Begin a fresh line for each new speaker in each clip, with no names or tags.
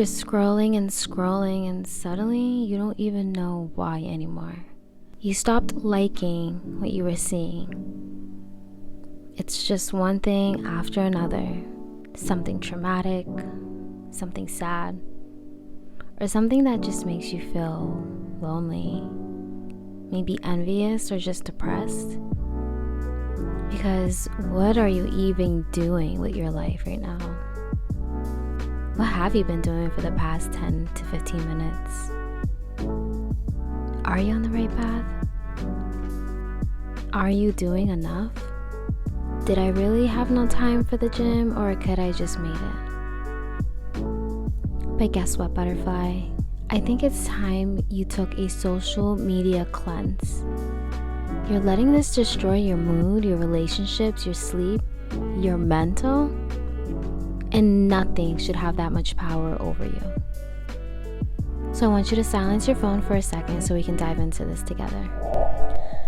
You're scrolling and scrolling, and suddenly you don't even know why anymore. You stopped liking what you were seeing. It's just one thing after another. Something traumatic, something sad, or something that just makes you feel lonely, maybe envious or just depressed. Because what are you even doing with your life right now? What have you been doing for the past 10 to 15 minutes? Are you on the right path? Are you doing enough? Did I really have no time for the gym, or could I just made it? But guess what, butterfly? I think it's time you took a social media cleanse. You're letting this destroy your mood, your relationships, your sleep, your mental, and nothing should have that much power over you. So I want you to silence your phone for a second so we can dive into this together.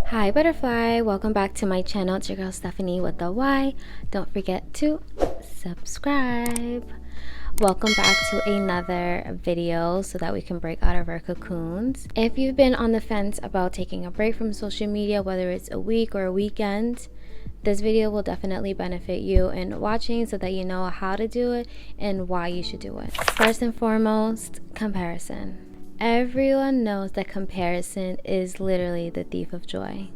Hi butterfly, welcome back to my channel. It's your girl Stephanie with the Y. Don't forget to subscribe. Welcome back to another video so that we can break out of our cocoons. If you've been on the fence about taking a break from social media, whether it's a week or a weekend, this video will definitely benefit you in watching so that you know how to do it and why you should do it. First and foremost, comparison. Everyone knows that comparison is literally the thief of joy.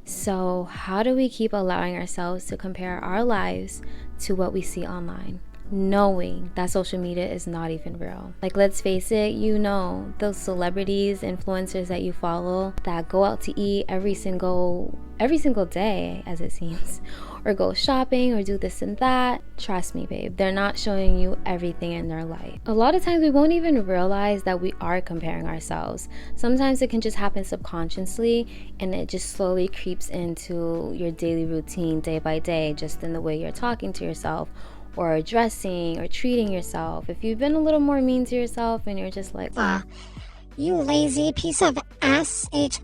So how do we keep allowing ourselves to compare our lives to what we see online, knowing that social media is not even real? Like, let's face it, you know, those celebrities, influencers that you follow that go out to eat every single day, as it seems, or go shopping or do this and that. Trust me, babe, they're not showing you everything in their life. A lot of times we won't even realize that we are comparing ourselves. Sometimes it can just happen subconsciously, and it just slowly creeps into your daily routine day by day, just in the way you're talking to yourself or dressing or treating yourself. If you've been a little more mean to yourself and you're just like,
you lazy piece of shit.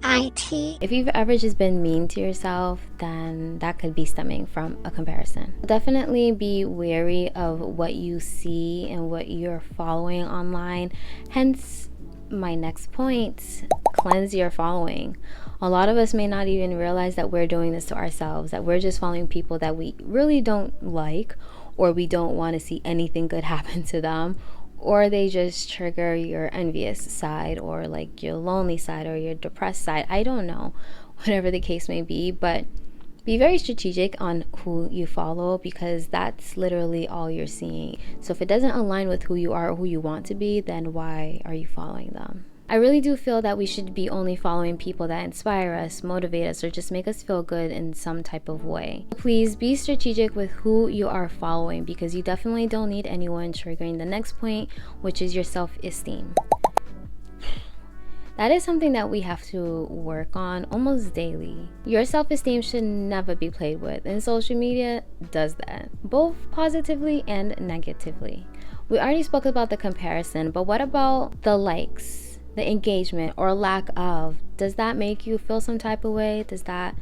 If you've ever just been mean to yourself, then that could be stemming from a comparison. Definitely be wary of what you see and what you're following online. Hence my next point, cleanse your following. A lot of us may not even realize that we're doing this to ourselves, that we're just following people that we really don't like, or we don't want to see anything good happen to them, or they just trigger your envious side, or like your lonely side, or your depressed side. I don't know, whatever the case may be, but be very strategic on who you follow, because that's literally all you're seeing. So if it doesn't align with who you are or who you want to be, then why are you following them? I really do feel that we should be only following people that inspire us, motivate us, or just make us feel good in some type of way. Please be strategic with who you are following, because you definitely don't need anyone triggering the next point, which is your self-esteem. That is something that we have to work on almost daily. Your self-esteem should never be played with, and social media does that, both positively and negatively. We already spoke about the comparison, but what about the likes? The engagement or lack of? Does that make you feel some type of way? Does that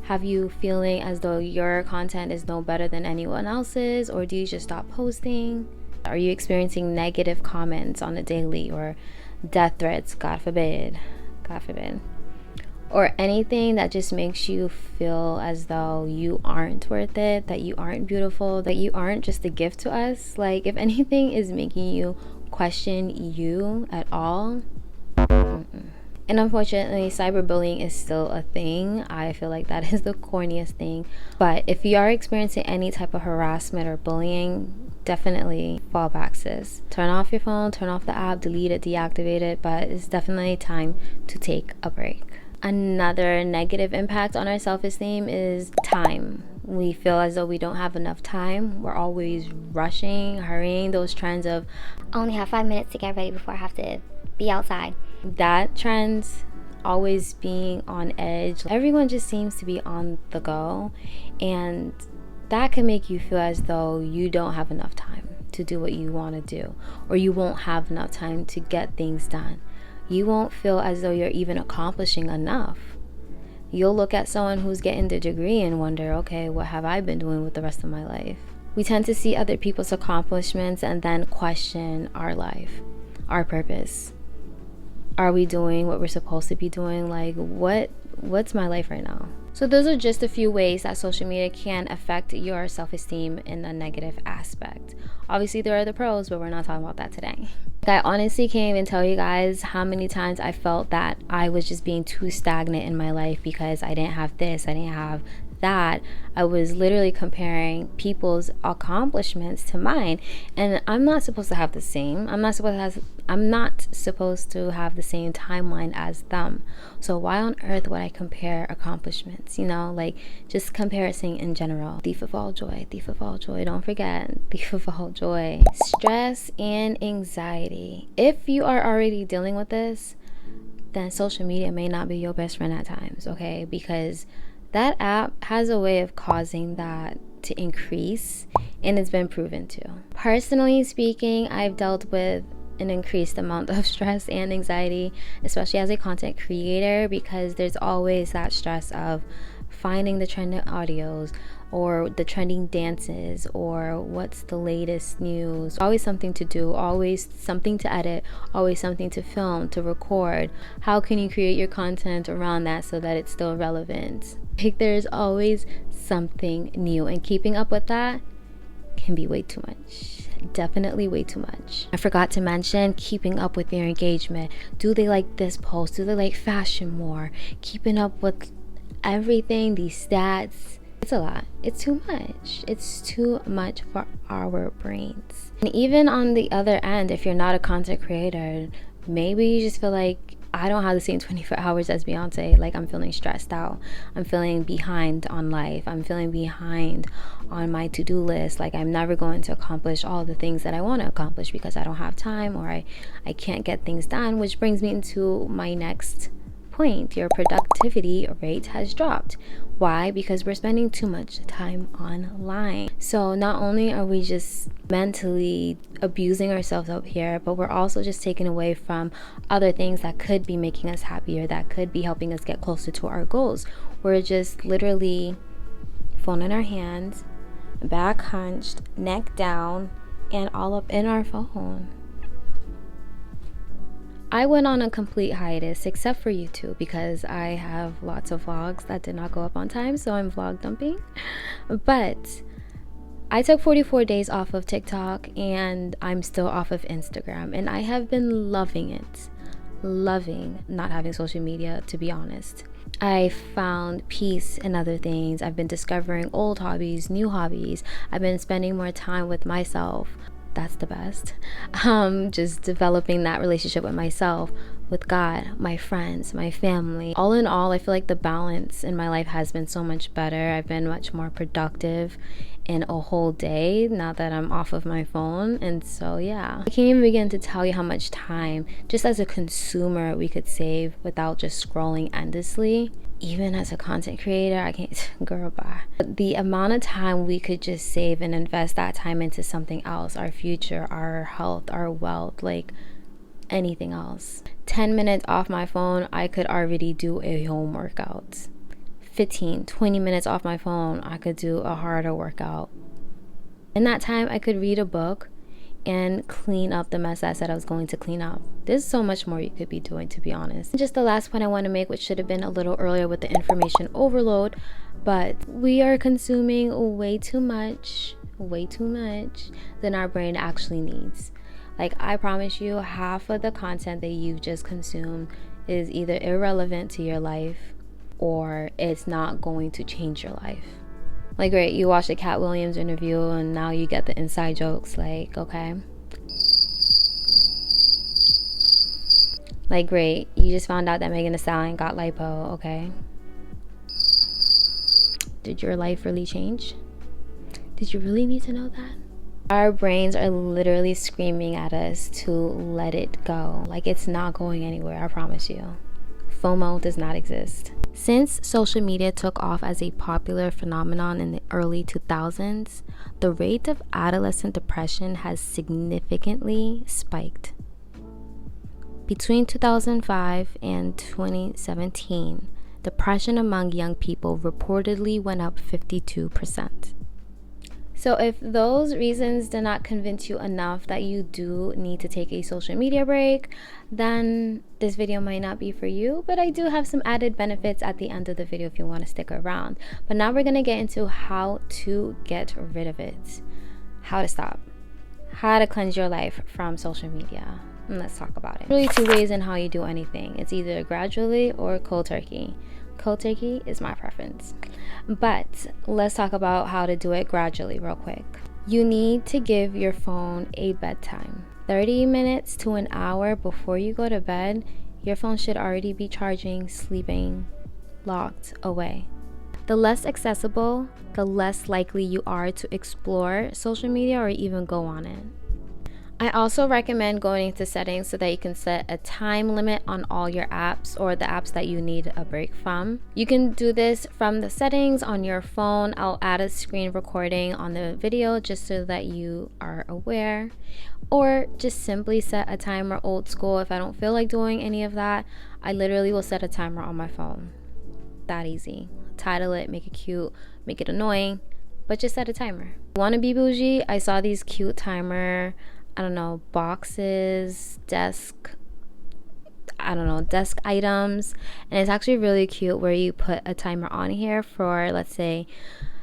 have you feeling as though your content is no better than anyone else's? Or do you just stop posting? Are you experiencing negative comments on a daily, or death threats, God forbid, or anything that just makes you feel as though you aren't worth it, that you aren't beautiful, that you aren't just a gift to us? Like, if anything is making you question you at all, and unfortunately, cyberbullying is still a thing. I feel like that is the corniest thing. But if you are experiencing any type of harassment or bullying, definitely fall back, sis. Turn off your phone, turn off the app, delete it, deactivate it, but it's definitely time to take a break. Another negative impact on our self-esteem is time. We feel as though we don't have enough time. We're always rushing, hurrying. Those trends of,
I only have 5 minutes to get ready before I have to be outside.
That trends always being on edge. Everyone just seems to be on the go, and that can make you feel as though you don't have enough time to do what you want to do, or you won't have enough time to get things done. You won't feel as though you're even accomplishing enough. You'll look at someone who's getting the degree and wonder, okay, what have I been doing with the rest of my life? We tend to see other people's accomplishments and then question our life, our purpose. Are we doing what we're supposed to be doing? Like, what's my life right now? So those are just a few ways that social media can affect your self-esteem in a negative aspect. Obviously, there are the pros, but we're not talking about that today. I honestly can't even tell you guys how many times I felt that I was just being too stagnant in my life because I didn't have this, I didn't have that. I was literally comparing people's accomplishments to mine, and I'm not supposed to have the same. I'm not supposed to have the same timeline as them. So why on earth would I compare accomplishments? Like, just comparison in general. Thief of all joy, thief of all joy. Don't forget, thief of all joy. Stress and anxiety. If you are already dealing with this, then social media may not be your best friend at times, okay? Because that app has a way of causing that to increase, and it's been proven to. Personally speaking, I've dealt with an increased amount of stress and anxiety, especially as a content creator, because there's always that stress of finding the trending audios or the trending dances or what's the latest news. Always something to do, always something to edit, always something to film, to record. How can you create your content around that so that it's still relevant? Like, there's always something new, and keeping up with that can be way too much. Definitely way too much. I forgot to mention keeping up with their engagement. Do they like this post? Do they like fashion more? Keeping up with everything, these stats. It's a lot. It's too much. It's too much for our brains. And even on the other end, if you're not a content creator, maybe you just feel like, I don't have the same 24 hours as Beyonce. Like, I'm feeling stressed out. I'm feeling behind on life. I'm feeling behind on my to-do list. Like, I'm never going to accomplish all the things that I want to accomplish because I don't have time, or I can't get things done, which brings me into my next point. Your productivity rate has dropped. Why? Because we're spending too much time online. So not only are we just mentally abusing ourselves up here, but we're also just taken away from other things that could be making us happier, that could be helping us get closer to our goals. We're just literally phone in our hands, back hunched, neck down, and all up in our phone. I went on a complete hiatus, except for YouTube, because I have lots of vlogs that did not go up on time, so I'm vlog dumping. But I took 44 days off of TikTok, and I'm still off of Instagram, and I have been loving it. Loving not having social media, to be honest. I found peace in other things. I've been discovering old hobbies, new hobbies. I've been spending more time with myself. That's the best. Just developing that relationship with myself, with God, my friends, my family. All in all, I feel like the balance in my life has been so much better. I've been much more productive in a whole day now that I'm off of my phone. And so, yeah, I can't even begin to tell you how much time, just as a consumer, we could save without just scrolling endlessly. Even as a content creator, I can't, girl, bye. The amount of time we could just save and invest that time into something else, our future, our health, our wealth, like anything else. 10 minutes off my phone, I could already do a home workout. 15, 20 minutes off my phone, I could do a harder workout. In that time, I could read a book and clean up the mess I said I was going to clean up. There's so much more you could be doing, to be honest. Just the last point I want to make, which should have been a little earlier with the information overload, but we are consuming way too much than our brain actually needs. Like, I promise you, half of the content that you've just consumed is either irrelevant to your life or it's not going to change your life. Like, great, you watched a Cat Williams interview and now you get the inside jokes. Like, okay. Like, great, you just found out that Megan Thee Stallion got lipo. Okay. Did your life really change? Did you really need to know that? Our brains are literally screaming at us to let it go. Like, it's not going anywhere, I promise you. FOMO does not exist. Since social media took off as a popular phenomenon in the early 2000s, the rate of adolescent depression has significantly spiked. Between 2005 and 2017, depression among young people reportedly went up 52%. So if those reasons did not convince you enough that you do need to take a social media break, then this video might not be for you, but I do have some added benefits at the end of the video if you want to stick around. But now we're going to get into how to get rid of it, how to stop, how to cleanse your life from social media. And let's talk about it. Really two ways in how you do anything. It's either gradually or cold turkey. Cold turkey is my preference. But let's talk about how to do it gradually real quick. You need to give your phone a bedtime. 30 minutes to an hour before you go to bed, your phone should already be charging, sleeping, locked away. The less accessible, the less likely you are to explore social media or even go on it. I also recommend going into settings so that you can set a time limit on all your apps or the apps that you need a break from. You can do this from the settings on your phone. I'll add a screen recording on the video just so that you are aware. Or just simply set a timer old school. If I don't feel like doing any of that, I literally will set a timer on my phone. That easy. Title it, make it cute, make it annoying, but just set a timer. Want to be bougie? I saw these cute timer, boxes, desk items, and it's actually really cute where you put a timer on here for, let's say,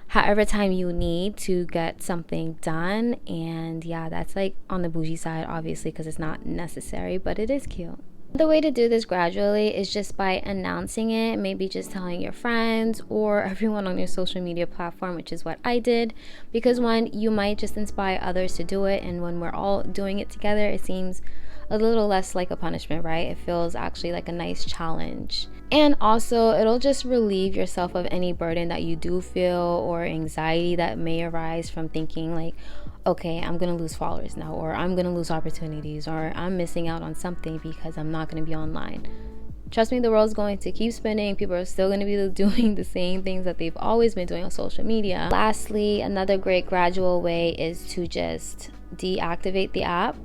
however time you need to get something done. And yeah, that's like on the bougie side, obviously, because it's not necessary, but it is cute. The way to do this gradually is just by announcing it, maybe just telling your friends or everyone on your social media platform, which is what I did, because one, you might just inspire others to do it, and when we're all doing it together, it seems a little less like a punishment, right? It feels actually like a nice challenge. And also, it'll just relieve yourself of any burden that you do feel or anxiety that may arise from thinking like, okay, I'm gonna lose followers now, or I'm gonna lose opportunities, or I'm missing out on something because I'm not gonna be online. Trust me, the world's going to keep spinning. People are still going to be doing the same things that they've always been doing on social media. Lastly, another great gradual way is to just deactivate the app.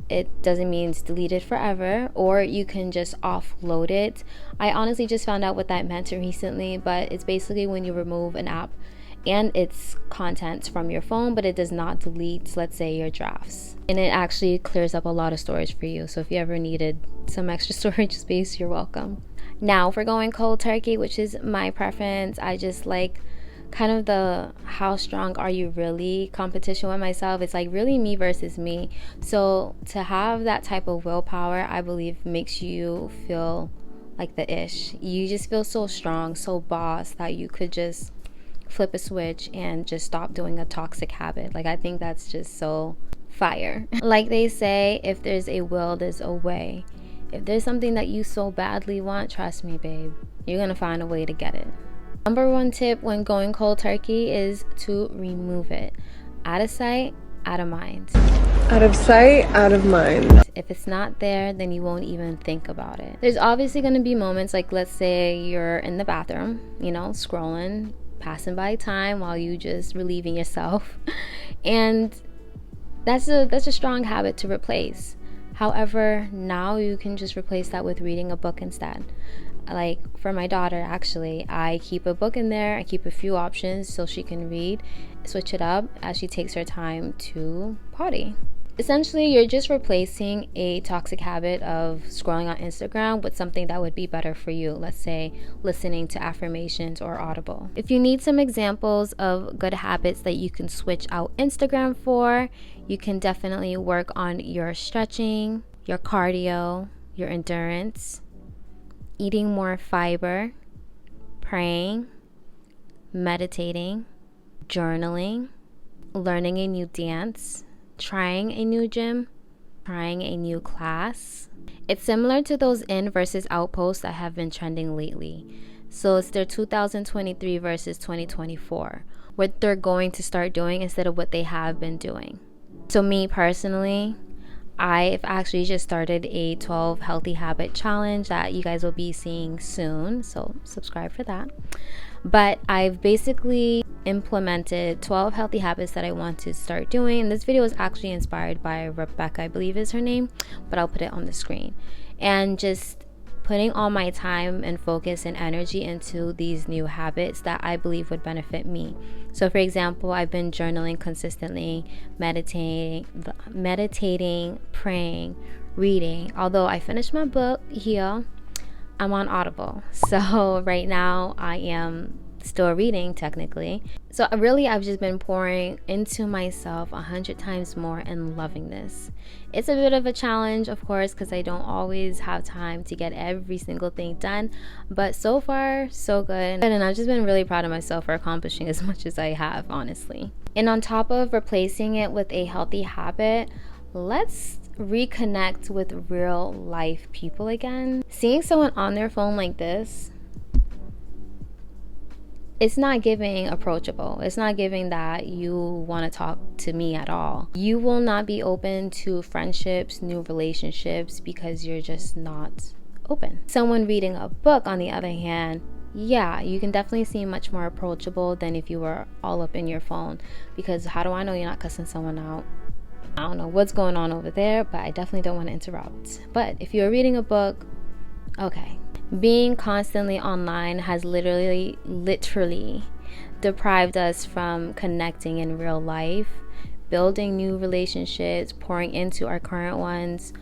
It doesn't mean it's deleted forever, or you can just offload it. I honestly just found out what that meant recently, but it's basically when you remove an app and its contents from your phone, but it does not delete, let's say, your drafts. And it actually clears up a lot of storage for you. So if you ever needed some extra storage space, you're welcome. Now, if we're going cold turkey, which is my preference, I just like kind of the how strong are you really competition with myself. It's like really me versus me. So to have that type of willpower, I believe makes you feel like the ish. You just feel so strong, so boss, that you could just flip a switch and just stop doing a toxic habit. Like, I think that's just so fire. Like they say, if there's a will, there's a way. If there's something that you so badly want, trust me, babe, you're gonna find a way to get it. Number one tip when going cold turkey is to remove it. Out of sight, out of mind.
Out of sight, out of mind.
If it's not there, then you won't even think about it. There's obviously gonna be moments like, let's say you're in the bathroom, scrolling, passing by time while you just relieving yourself, and that's a strong habit to replace. However, now you can just replace that with reading a book instead. Like for my daughter, actually, I keep a book in there. I keep a few options so she can read, switch it up as she takes her time to potty. Essentially, you're just replacing a toxic habit of scrolling on Instagram with something that would be better for you. Let's say listening to affirmations or Audible. If you need some examples of good habits that you can switch out Instagram for, you can definitely work on your stretching, your cardio, your endurance, eating more fiber, praying, meditating, journaling, learning a new dance, trying a new gym, trying a new class. It's similar to those in versus out posts that have been trending lately. So it's their 2023 versus 2024, what they're going to start doing instead of what they have been doing. So me personally, I've actually just started a 12 healthy habit challenge that you guys will be seeing soon, so subscribe for that. But I've basically implemented 12 healthy habits that I want to start doing. And this video is actually inspired by Rebecca, I believe is her name, but I'll put it on the screen. And just putting all my time and focus and energy into these new habits that I believe would benefit me. So for example, I've been journaling consistently, meditating, praying, reading. Although I finished my book here, I'm on Audible. So right now I am still reading technically. So really I've just been pouring into myself 100 times more and loving this. It's a bit of a challenge, of course, because I don't always have time to get every single thing done, but so far so good. And I've just been really proud of myself for accomplishing as much as I have, honestly. And on top of replacing it with a healthy habit, let's reconnect with real life people again. Seeing someone on their phone like this, it's not giving approachable. It's not giving that you want to talk to me at all. You will not be open to friendships, new relationships, because you're just not open. Someone reading a book, on the other hand, yeah, you can definitely seem much more approachable than if you were all up in your phone, because how do I know you're not cussing someone out? I don't know what's going on over there, but I definitely don't want to interrupt. But if you're reading a book, okay. Being constantly online has literally deprived us from connecting in real life, building new relationships, pouring into our current ones,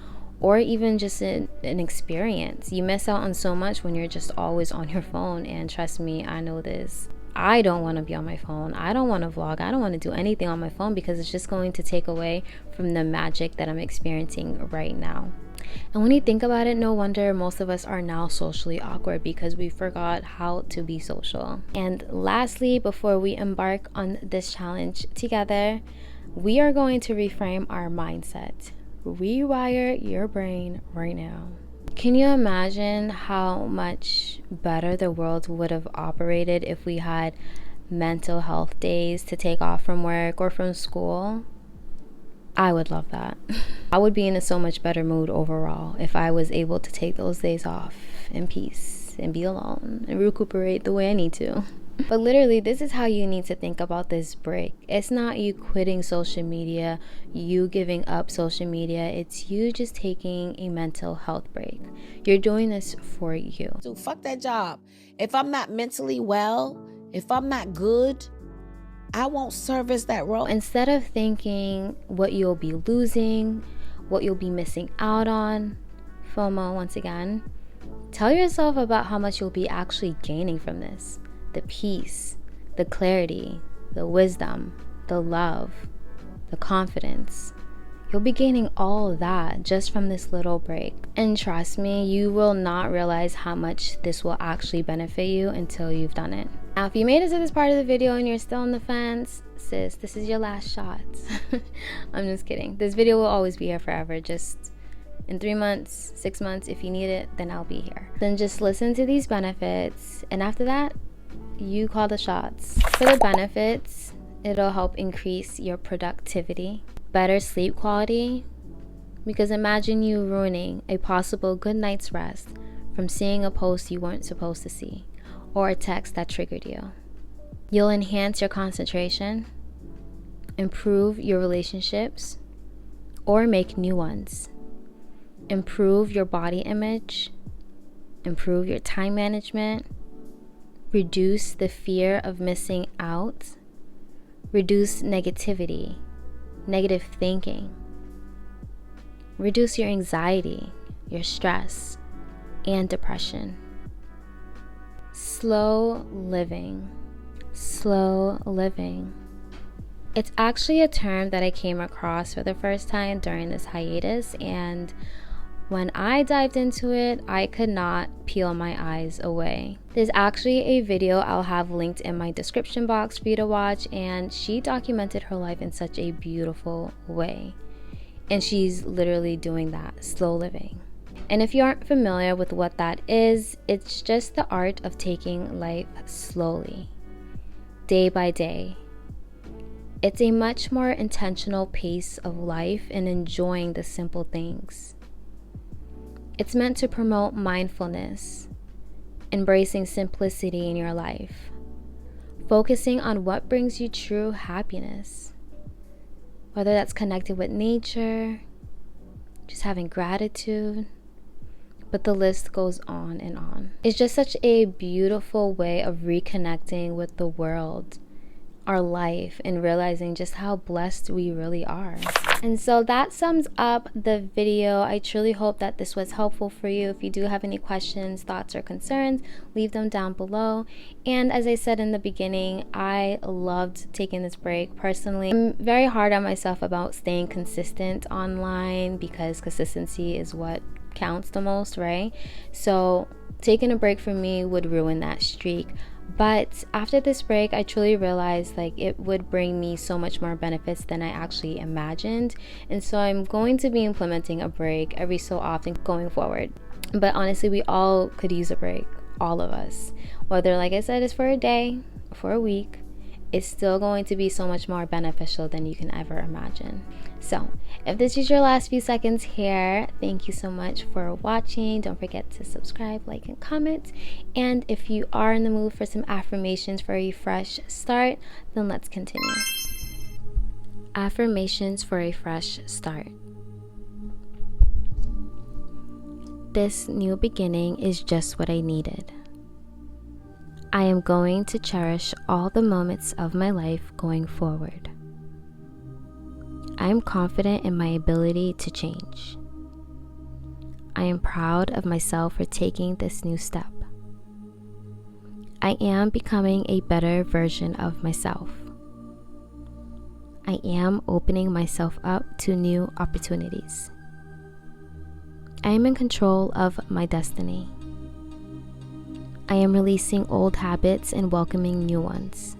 or even just an experience. You miss out on so much when you're just always on your phone, and trust me, I know this. I don't want to be on my phone. I don't want to vlog. I don't want to do anything on my phone because it's just going to take away from the magic that I'm experiencing right now. And when you think about it, no wonder most of us are now socially awkward, because we forgot how to be social. And lastly, before we embark on this challenge together, we are going to reframe our mindset. Rewire your brain right now. Can you imagine how much better the world would have operated if we had mental health days to take off from work or from school? I would love that. I would be in a so much better mood overall if I was able to take those days off in peace and be alone and recuperate the way I need to. But literally, this is how you need to think about this break. It's not you quitting social media, you giving up social media. It's you just taking a mental health break. You're doing this for you.
So fuck that job. If I'm not mentally well, if I'm not good, I won't service that role.
Instead of thinking what you'll be losing, what you'll be missing out on, FOMO once again, tell yourself about how much you'll be actually gaining from this. The peace, the clarity, the wisdom, the love, the confidence. You'll be gaining all of that just from this little break. And trust me, you will not realize how much this will actually benefit you until you've done it. Now, if you made it to this part of the video and you're still on the fence, sis, this is your last shot. I'm just kidding. This video will always be here forever. Just in 3 months, 6 months, if you need it, then I'll be here. Then just listen to these benefits, and after that, you call the shots. For the benefits, it'll help increase your productivity, better sleep quality, because imagine you ruining a possible good night's rest from seeing a post you weren't supposed to see, or a text that triggered you. You'll enhance your concentration, improve your relationships, or make new ones, improve your body image, improve your time management, reduce the fear of missing out, reduce negativity, negative thinking, reduce your anxiety, your stress, and depression. Slow living. Slow living. It's actually a term that I came across for the first time during this hiatus, and when I dived into it, I could not peel my eyes away. There's actually a video I'll have linked in my description box for you to watch, and she documented her life in such a beautiful way. And she's literally doing that, slow living. And if you aren't familiar with what that is, it's just the art of taking life slowly, day by day. It's a much more intentional pace of life and enjoying the simple things. It's meant to promote mindfulness, embracing simplicity in your life, focusing on what brings you true happiness, whether that's connected with nature, just having gratitude, but the list goes on and on. It's just such a beautiful way of reconnecting with the world, our life, and realizing just how blessed we really are. And so that sums up the video. I truly hope that this was helpful for you. If you do have any questions, thoughts, or concerns, leave them down below. And as I said in the beginning, I loved taking this break. Personally, I'm very hard on myself about staying consistent online because consistency is what counts the most, right? So taking a break from me would ruin that streak. But after this break, I truly realized like it would bring me so much more benefits than I actually imagined. And so I'm going to be implementing a break every so often going forward. But honestly, we all could use a break, all of us. Whether, like I said, it's for a day, for a week, it's still going to be so much more beneficial than you can ever imagine. So if this is your last few seconds here, thank you so much for watching. Don't forget to subscribe, like, and comment. And if you are in the mood for some affirmations for a fresh start, then let's continue. Affirmations for a fresh start. This new beginning is just what I needed. I am going to cherish all the moments of my life going forward. I am confident in my ability to change. I am proud of myself for taking this new step. I am becoming a better version of myself. I am opening myself up to new opportunities. I am in control of my destiny. I am releasing old habits and welcoming new ones.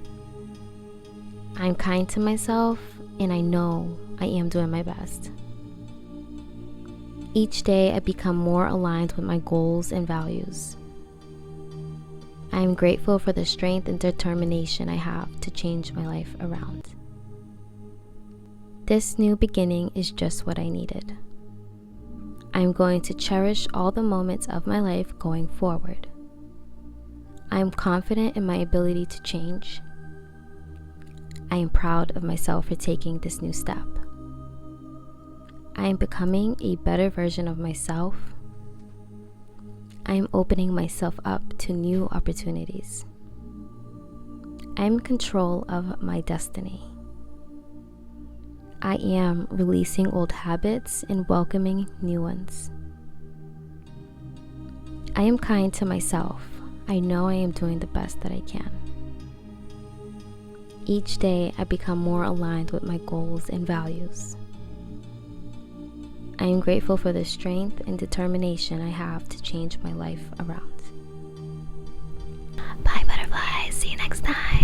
I am kind to myself, and I know I am doing my best. Each day I become more aligned with my goals and values. I am grateful for the strength and determination I have to change my life around. This new beginning is just what I needed. I am going to cherish all the moments of my life going forward. I am confident in my ability to change. I am proud of myself for taking this new step. I am becoming a better version of myself. I am opening myself up to new opportunities. I am in control of my destiny. I am releasing old habits and welcoming new ones. I am kind to myself. I know I am doing the best that I can. Each day I become more aligned with my goals and values. I am grateful for the strength and determination I have to change my life around. Bye, butterflies. See you next time.